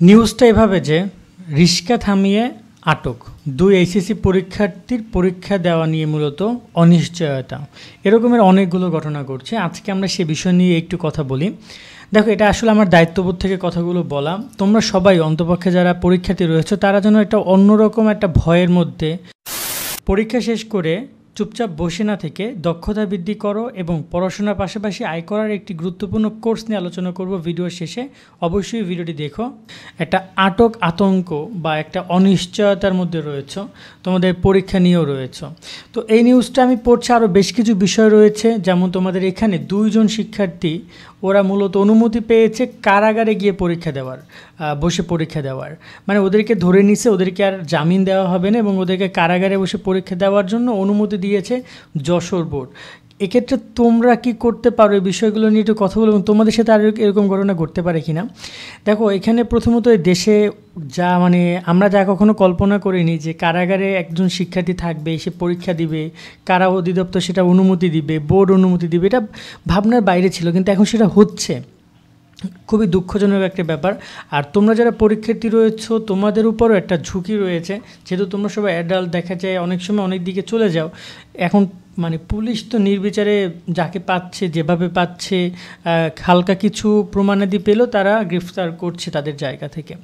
নিউজটা এভাবে যে রিশকা থামিয়ে আটক দুই এইচএসসি পরীক্ষার্থীর পরীক্ষা দেওয়া নিয়ে মূলত অনিশ্চয়তা এরকমের অনেকগুলো ঘটনা ঘটছে। আজকে আমরা সে বিষয় নিয়ে একটু কথা বলি। দেখো, এটা আসলে আমার দায়িত্ববোধ থেকে কথাগুলো বলা। তোমরা সবাই অন্তপক্ষে যারা পরীক্ষার্থী রয়েছে তারা যেন একটা অন্যরকম একটা ভয়ের মধ্যে পরীক্ষা শেষ করে চুপচাপ বসে না থেকে দক্ষতা বৃদ্ধি করো এবং পড়াশোনার পাশাপাশি আয় করার একটি গুরুত্বপূর্ণ কোর্স নিয়ে আলোচনা করব ভিডিওর শেষে। অবশ্যই ভিডিওটি দেখো। একটা আতঙ্ক বা একটা অনিশ্চয়তার মধ্যে রয়েছে, তোমাদের পরীক্ষা নিয়েও রয়েছে। তো এই নিউজটা আমি পড়ছি, আরও বেশ কিছু বিষয় রয়েছে। যেমন তোমাদের এখানে দুইজন শিক্ষার্থী ওরা মূলত অনুমতি পেয়েছে কারাগারে গিয়ে পরীক্ষা দেওয়ার, বসে পরীক্ষা দেওয়ার, মানে ওদেরকে ধরে নিছে, ওদেরকে আর জামিন দেওয়া হবে না এবং ওদেরকে কারাগারে বসে পরীক্ষা দেওয়ার জন্য অনুমতি দিয়েছে যশোর বোর্ড। এক্ষেত্রে তোমরা কি করতে পারো, এই বিষয়গুলো নিয়ে একটু কথা বলবো, তোমাদের সাথে আর এরকম ঘটনা ঘটতে পারে কি না। দেখো, এখানে প্রথমত এই দেশে যা মানে আমরা যা কখনো কল্পনা করিনি যে কারাগারে একজন শিক্ষার্থী থাকবে, সে পরীক্ষা দিবে, কারা অধিদপ্তর সেটা অনুমতি দিবে, বোর্ড অনুমতি দিবে, এটা ভাবনার বাইরে ছিল, কিন্তু এখন সেটা হচ্ছে। খুবই দুঃখজনক একটা ব্যাপার। আর তোমরা যারা পরীক্ষার্থী রয়েছো তোমাদের উপরও একটা ঝুঁকি রয়েছে, যেহেতু তোমরা সবাই অ্যাডাল্ট, দেখা যায় অনেক সময় অনেক দিকে চলে যাও। এখন মানে পুলিশ তো নির্বিচারে যাকে পাচ্ছে যেভাবে পাচ্ছে, হালকা কিছু প্রমাণাদি পেলেও তারা গ্রেফতার করছে তাদের জায়গা থেকে।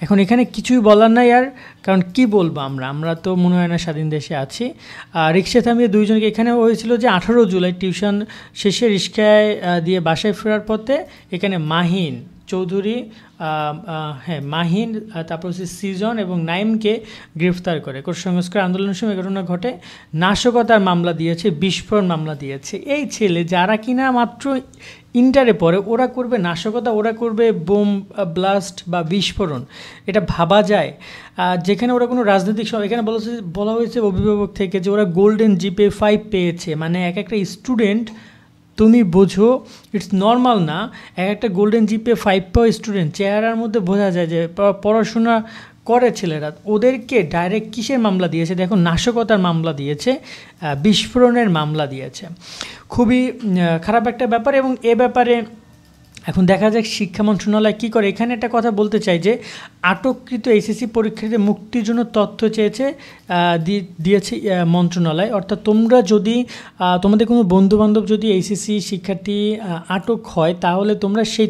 এখন এখানে কিছুই বলার নাই আর, কারণ কি বলবো, আমরা তো মনে হয় না স্বাধীন দেশে আছি। রিক্সা থামিয়ে দুইজনকে, এখানে হয়েছিল যে 18 জুলাই টিউশন শেষে রিক্সায় দিয়ে বাসায় ফেরার পথে এখানে মাহিন চৌধুরী, মাহিন, তারপর হচ্ছে সিজন এবং নাইমকে গ্রেফতার করে। কুসংস্কার আন্দোলনের সময় ঘটনা ঘটে, নাশকতার মামলা দিয়েছে, বিস্ফোরণ মামলা দিয়েছে। এই ছেলে যারা কিনা মাত্র ইন্টারে পড়ে ওরা করবে নাশকতা, ওরা করবে বোম ব্লাস্ট বা বিস্ফোরণ, এটা ভাবা যায়? যেখানে ওরা কোনো রাজনৈতিক, এখানে বলা হয়েছে অভিভাবক থেকে যে ওরা গোল্ডেন জিপে 5 পেয়েছে, মানে এক একটা স্টুডেন্ট, তুমি বোঝো ইটস নর্মাল না। একটা গোল্ডেন জিপে 5 পাওয়া স্টুডেন্ট, চেহারার মধ্যে বোঝা যায় যে পড়াশোনা করে ছেলেরা। ওদেরকে ডাইরেক্ট কিসের মামলা দিয়েছে দেখো, নাশকতার মামলা দিয়েছে, বিস্ফোরণের মামলা দিয়েছে। খুবই খারাপ একটা ব্যাপার। এবং এ ব্যাপারে এখন দেখা যাক শিক্ষা মন্ত্রণালয় কী করে। এখানে একটা কথা বলতে চাই যে আটককৃত এইচএসসি পরীক্ষার্থীদের মুক্তির জন্য তথ্য দিয়েছে মন্ত্রণালয়। অর্থাৎ তোমরা যদি তোমাদের কোনো বন্ধুবান্ধব যদি এইচএসসি শিক্ষার্থী আটক হয় তাহলে তোমরা সেই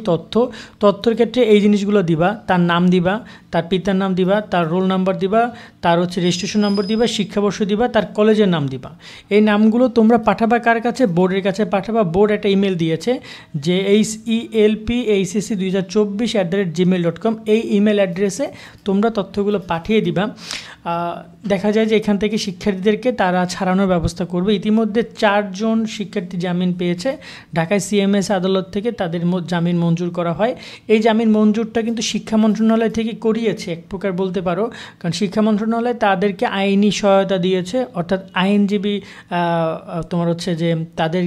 তথ্যর ক্ষেত্রে এই জিনিসগুলো দিবা, তার নাম দিবা, তার পিতার নাম দিবা, তার রোল নাম্বার দিবা, তার রেজিস্ট্রেশন নম্বর দিবা, শিক্ষাবর্ষ দিবা, তার কলেজের নাম দিবা। এই নামগুলো তোমরা পাঠাবা কার কাছে? বোর্ডের কাছে পাঠাবা। বোর্ড একটা ইমেল দিয়েছে যে helphsc2024@gmail.com, এই ইমেল অ্যাড্রেসে তোমরা তথ্যগুলো পাঠিয়ে দিবা। দেখা যায় যে এখান থেকে শিক্ষার্থীদেরকে তারা ছাড়ানোর ব্যবস্থা করবে। ইতিমধ্যে 4 জন শিক্ষার্থী জামিন পেয়েছে ঢাকায় সিএমএস আদালত থেকে, তাদের জামিন মঞ্জুর করা হয়। এই জামিন মঞ্জুরটা কিন্তু শিক্ষা মন্ত্রণালয় থেকে করিয়েছে এক প্রকার বলতে পারো, কারণ শিক্ষা মন্ত্রণালয় তাদেরকে আইনি সহায়তা দিয়েছে, অর্থাৎ আইনজীবী তোমার হচ্ছে যে তাদের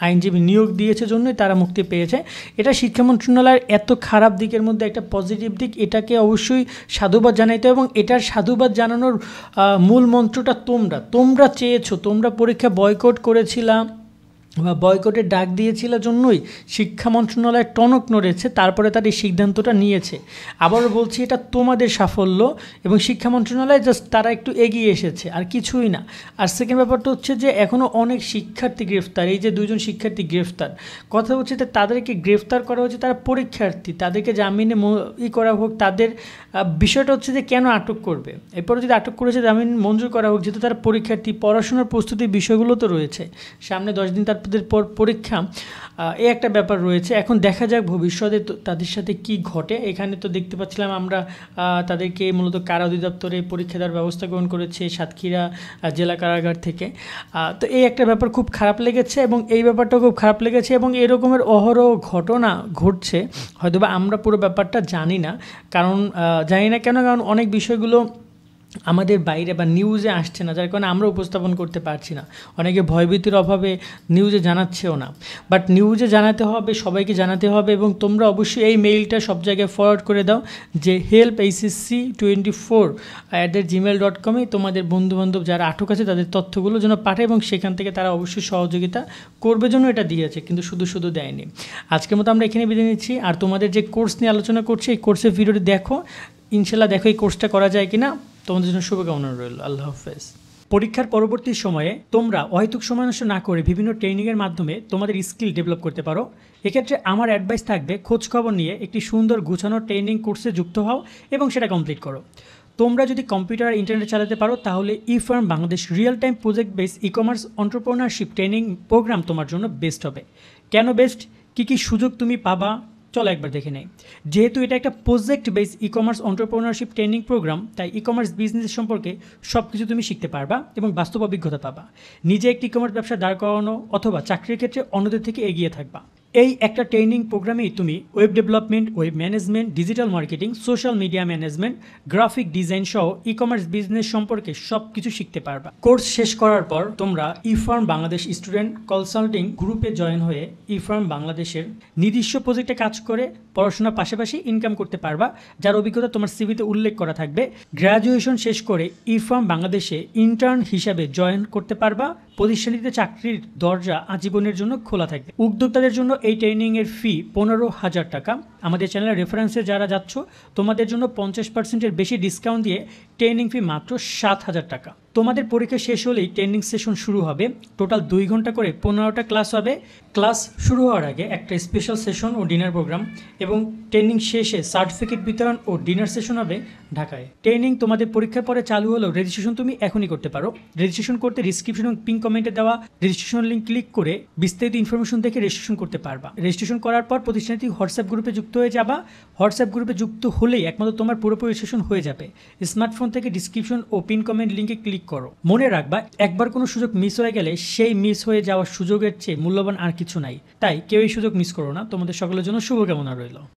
আইনজীবী নিয়োগ দিয়েছে জন্যই তারা মুক্তি পেয়েছে। এটা শিক্ষা মন্ত্রণালয়ের এত খারাপ দিকের মধ্যে একটা পজিটিভ দিক, এটাকে অবশ্যই সাধুবাদ জানাইতে। এবং এটার সাধুবাদ জানানোর মূল মন্ত্রটা তোমরা চেয়েছো, তোমরা পরীক্ষা বয়কট করেছিলাম বা বয়কটের ডাক দিয়েছিল জন্যই শিক্ষা মন্ত্রণালয় টনক নড়েছে, তারপরে তার এই সিদ্ধান্তটা নিয়েছে। আবারও বলছি, এটা তোমাদের সাফল্য এবং শিক্ষা মন্ত্রণালয় জাস্ট তারা একটু এগিয়ে এসেছে, আর কিছুই না। আর সেকেন্ড ব্যাপারটা হচ্ছে যে এখনও অনেক শিক্ষার্থী গ্রেফতার। এই যে 2 জন শিক্ষার্থী গ্রেফতার, কথা হচ্ছে যে তাদেরকে গ্রেফতার করা হচ্ছে, তারা পরীক্ষার্থী, তাদেরকে জামিনে করা হোক। তাদের বিষয়টা হচ্ছে যে কেন আটক করবে, এরপরে যদি আটক করেছে জামিন মঞ্জুর করা হোক, যেহেতু তারা পরীক্ষার্থী, পড়াশোনার প্রস্তুতির বিষয়গুলো তো রয়েছে, সামনে 10 দিন তাদের পর পরীক্ষা, এই একটা ব্যাপার রয়েছে। এখন দেখা যাক ভবিষ্যতে তাদের সাথে কি ঘটে। এখানে তো দেখতে পাচ্ছিলাম আমরা তাদেরকে মূলত কারা অধিদপ্তরে পরীক্ষা দেওয়ার ব্যবস্থা গ্রহণ করেছে সাতক্ষীরা জেলা কারাগার থেকে। তো এই একটা ব্যাপার খুব খারাপ লেগেছে এবং এই ব্যাপারটা খুব খারাপ লেগেছে এবং এরকমের অহরহ ঘটনা ঘটছে। হয়তোবা আমরা পুরো ব্যাপারটা জানি না, কারণ জানি না কেন, কারণ অনেক বিষয়গুলো আমাদের বাইরে বা নিউজে আসছে না, যার কারণে আমরা উপস্থাপন করতে পারছি না। অনেকে ভয়ভীতির অভাবে নিউজে জানাচ্ছেও না, বাট নিউজে জানাতে হবে, সবাইকে জানাতে হবে। এবং তোমরা অবশ্যই এই মেইলটা সব জায়গায় ফরওয়ার্ড করে দাও যে helpacc24@gmail.com তোমাদের বন্ধুবান্ধব যারা আটক আছে তাদের তথ্যগুলো যেন পাঠায়, এবং সেখান থেকে তারা অবশ্যই সহযোগিতা করবে জন্য এটা দিয়েছে, কিন্তু শুধু শুধু দেয়নি। আজকের মতো আমরা এখানে বিদায় নিচ্ছি। আর তোমাদের যে কোর্স নিয়ে আলোচনা করছি, এই কোর্সের ভিডিওটি দেখো, ইনশাল্লাহ দেখো এই কোর্সটা করা যায় কিনা। তোমাদের জন্য শুভকামনা রইল। আল্লাহ হাফেজ। পরীক্ষার পরবর্তী সময়ে তোমরা অহেতুক সময় নষ্ট না করে বিভিন্ন ট্রেনিংয়ের মাধ্যমে তোমাদের স্কিল ডেভেলপ করতে পারো। এক্ষেত্রে আমার অ্যাডভাইস থাকবে, খোঁজ খবর নিয়ে একটি সুন্দর গুছানো ট্রেনিং কোর্সে যুক্ত হও এবং সেটা কমপ্লিট করো। তোমরা যদি কম্পিউটার আর ইন্টারনেট চালাতে পারো তাহলে efarm Bangladesh real time project base e commerce entrepreneurship training program তোমার জন্য বেস্ট হবে। কেন বেস্ট, কী কী সুযোগ তুমি পাবা, চলো একবার দেখে নেই। যেহেতু এটা একটা project base e commerce entrepreneurship training program, তাই ই কমার্স বিজনেস সম্পর্কে সব কিছু তুমি শিখতে পারবা এবং বাস্তব অভিজ্ঞতা পাবা। নিজে একটি ই কমার্স ব্যবসা দাঁড় করানো অথবা চাকরির ক্ষেত্রে অন্যদের থেকে এগিয়ে থাকবা। এই একটা ট্রেনিং প্রোগ্রামেই তুমি web development, web management, digital marketing, social media management, graphic design সহ ই কমার্স বিজনেস সম্পর্কে সব কিছু শিখতে পারবা। কোর্স শেষ করার পর তোমরা ইফার্ম বাংলাদেশ স্টুডেন্ট কনসাল্টিং গ্রুপে জয়েন হয়ে ইফার্ম বাংলাদেশের নিজস্ব প্রজেক্টে কাজ করে পড়াশোনার পাশাপাশি ইনকাম করতে পারবা, যার অভিজ্ঞতা তোমার সিভিতে উল্লেখ করা থাকবে। গ্র্যাজুয়েশন শেষ করে ইফার্ম বাংলাদেশে ইন্টার্ন হিসাবে জয়েন করতে পারবা। প্রতিষ্ঠানটিতে চাকরির দরজা আজীবনের জন্য খোলা থাকবে। উদ্যোক্তাদের জন্য এই ট্রেনিংয়ের ফি 15,000 টাকা। আমাদের চ্যানেলের রেফারেন্সে যারা যাচ্ছ তোমাদের জন্য 50%-এর বেশি ডিসকাউন্ট দিয়ে ট্রেনিং ফি মাত্র 7,000 টাকা। তোমাদের পরীক্ষা শেষ হলেই ট্রেনিং সেশন শুরু হবে। টোটাল 2 ঘন্টা করে 15টা ক্লাস হবে। ক্লাস শুরু হওয়ার আগে একটা স্পেশাল সেশন ও ডিনার প্রোগ্রাম, এবং ট্রেনিং শেষে সার্টিফিকেট বিতরণ ও ডিনার সেশন হবে ঢাকায়। ট্রেনিং তোমাদের পরীক্ষার পরে চালু হলেও রেজিস্ট্রেশন তুমি এখনই করতে পারো। রেজিস্ট্রেশন করতে ডিসক্রিপশন এবং পিন কমেন্টে দেওয়া রেজিস্ট্রেশন লিঙ্ক ক্লিক করে বিস্তারিত ইনফরমেশন দেখে রেজিস্ট্রেশন করতে পারবা। রেজিস্ট্রেশন করার পর প্রতিষ্ঠানটি হোয়াটসঅ্যাপ গ্রুপে যুক্ত হয়ে যাবা। হোয়াটসঅ্যাপ গ্রুপে যুক্ত হলেই একমাত্র তোমার পুরোপুরি রেজিস্ট্রেশন হয়ে যাবে। স্মার্টফোন থেকে ডিসক্রিপশন ও পিন কমেন্ট লিঙ্কে ক্লিক করো। মনে রাখবা, একবার কোনো সুযোগ মিস হয়ে গেলে সেই মিস হয়ে যাওয়ার সুযোগের চেয়ে মূল্যবান আর কিছু নাই। তাই কেউ এই সুযোগ মিস করো না। তোমাদের সকলের জন্য শুভকামনা রইল।